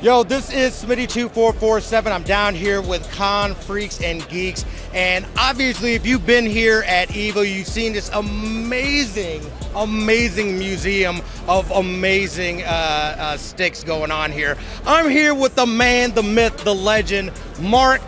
Yo, this is Smitty2447. I'm down here with Con Freaks and Geeks. And obviously, if you've been here at EVO, you've seen this amazing museum of amazing sticks going on here. I'm here with the man, the myth, the legend, Mark,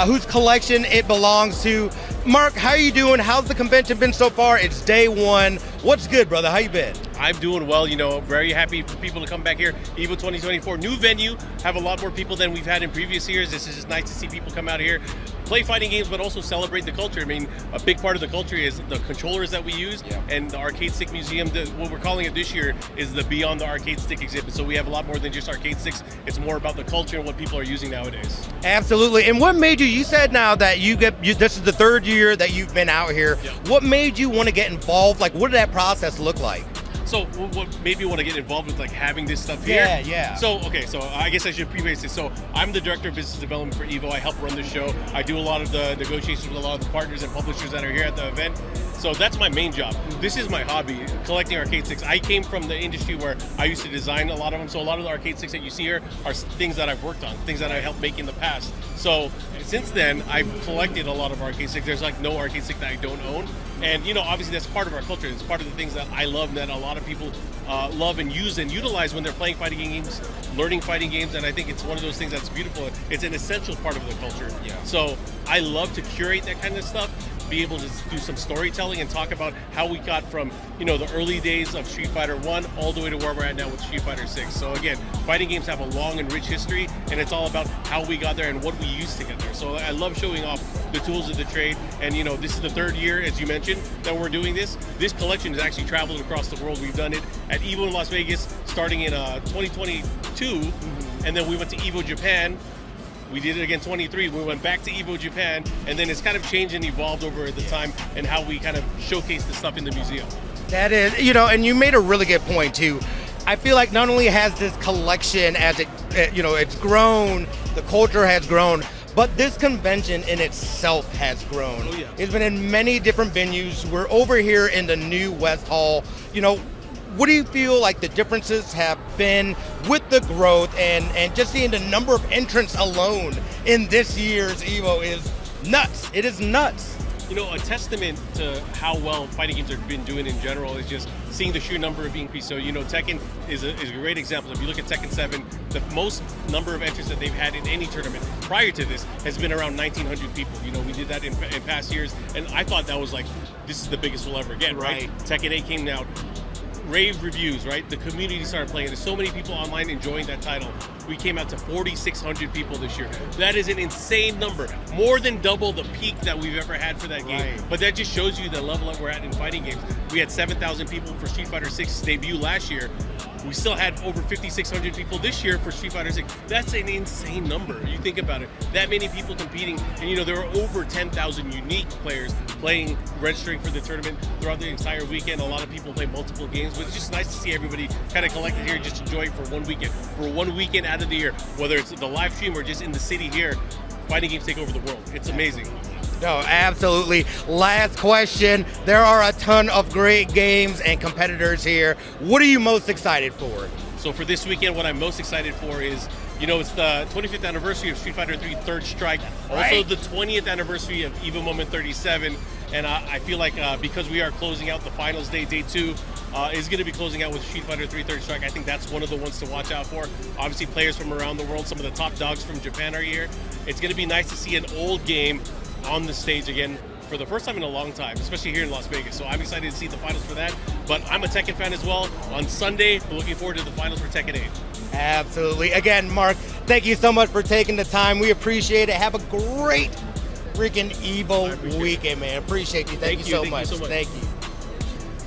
whose collection it belongs to. Mark, how you doing? How's the convention been so far? It's day one. What's good, brother? How you been? I'm doing well, you know, very happy for people to come back here. EVO 2024, new venue, have a lot more people than we've had in previous years. This is just nice to see people come out here, play fighting games, but also celebrate the culture. I mean, a big part of the culture is the controllers that we use, and the Arcade Stick Museum, what we're calling it this year is the Beyond the Arcade Stick exhibit. So we have a lot more than just arcade sticks. It's more about the culture and what people are using nowadays. Absolutely. And what made you said now that this is the third year that you've been out here. What made you want to get involved? Like, what did that process look like? So what made me want to get involved with like having this stuff here? Yeah. So I guess I should preface this. So I'm the director of business development for EVO. I help run the show. I do a lot of the negotiations with a lot of the partners and publishers that are here at the event. So that's my main job. This is my hobby, collecting arcade sticks. I came from the industry where I used to design a lot of them. So a lot of the arcade sticks that you see here are things that I've worked on, things that I helped make in the past. So since then, I've collected a lot of arcade sticks. There's like no arcade stick that I don't own. And you know, obviously that's part of our culture. It's part of the things that I love and that a lot of people love and use and utilize when they're playing fighting games, learning fighting games. And I think it's one of those things that's beautiful. It's an essential part of the culture. So I love to curate that kind of stuff, be able to do some storytelling and talk about how we got from, you know, the early days of Street Fighter 1 all the way to where we're at now with Street Fighter 6. So again, fighting games have a long and rich history, and it's all about how we got there and what we used to get there. So I love showing off the tools of the trade. And you know, this is the third year, as you mentioned, that we're doing this. This collection has actually traveled across the world. We've done it at EVO in Las Vegas starting in 2022, and then we went to EVO Japan. We did it again 23. We went back to EVO Japan, and then it's kind of changed and evolved over the time and how we kind of showcase the stuff in the museum. That is, you know, and you made a really good point too. I feel like not only has this collection, as it, you know, it's grown, the culture has grown, but this convention in itself has grown. Oh, yeah. It's been in many different venues. We're over here in the new West Hall. You know, what do you feel like the differences have been with the growth and just seeing the number of entrants alone in this year's EVO is nuts. It is nuts. You know, a testament to how well fighting games have been doing in general is just seeing the sheer number of increase. So, you know, Tekken is a great example. If you look at Tekken 7, the most number of entrants that they've had in any tournament prior to this has been around 1,900 people. You know, we did that in past years, and I thought that was like, this is the biggest we'll ever get, right? Tekken 8 came out. Rave reviews, right? The community started playing. There's so many people online enjoying that title. We came out to 4,600 people this year. That is an insane number. More than double the peak that we've ever had for that game. But that just shows you the level that we're at in fighting games. We had 7,000 people for Street Fighter 6's debut last year. We still had over 5,600 people this year for Street Fighter 6. That's an insane number. You think about it. That many people competing, and you know, there were over 10,000 unique players playing, registering for the tournament throughout the entire weekend. A lot of people play multiple games, but it's just nice to see everybody kind of collected here, just enjoy it for one weekend. For one weekend out of the year, whether it's the live stream or just in the city here, fighting games take over the world. It's amazing. No, absolutely. Last question. There are a ton of great games and competitors here. What are you most excited for? So for this weekend, what I'm most excited for is, you know, it's the 25th anniversary of Street Fighter 3 Third Strike. Also the 20th anniversary of EVO Moment 37. And I feel like because we are closing out the finals day 2, is going to be closing out with Street Fighter 3 Third Strike. I think that's one of the ones to watch out for. Obviously, players from around the world, some of the top dogs from Japan are here. It's going to be nice to see an old game on the stage again for the first time in a long time, especially here in Las Vegas. So I'm excited to see the finals for that. But I'm a Tekken fan as well. On Sunday, we're looking forward to the finals for Tekken 8. Absolutely. Again, Mark, thank you so much for taking the time. We appreciate it. Have a great freaking EVO weekend, man. Appreciate you. Thank you so much. Thank you.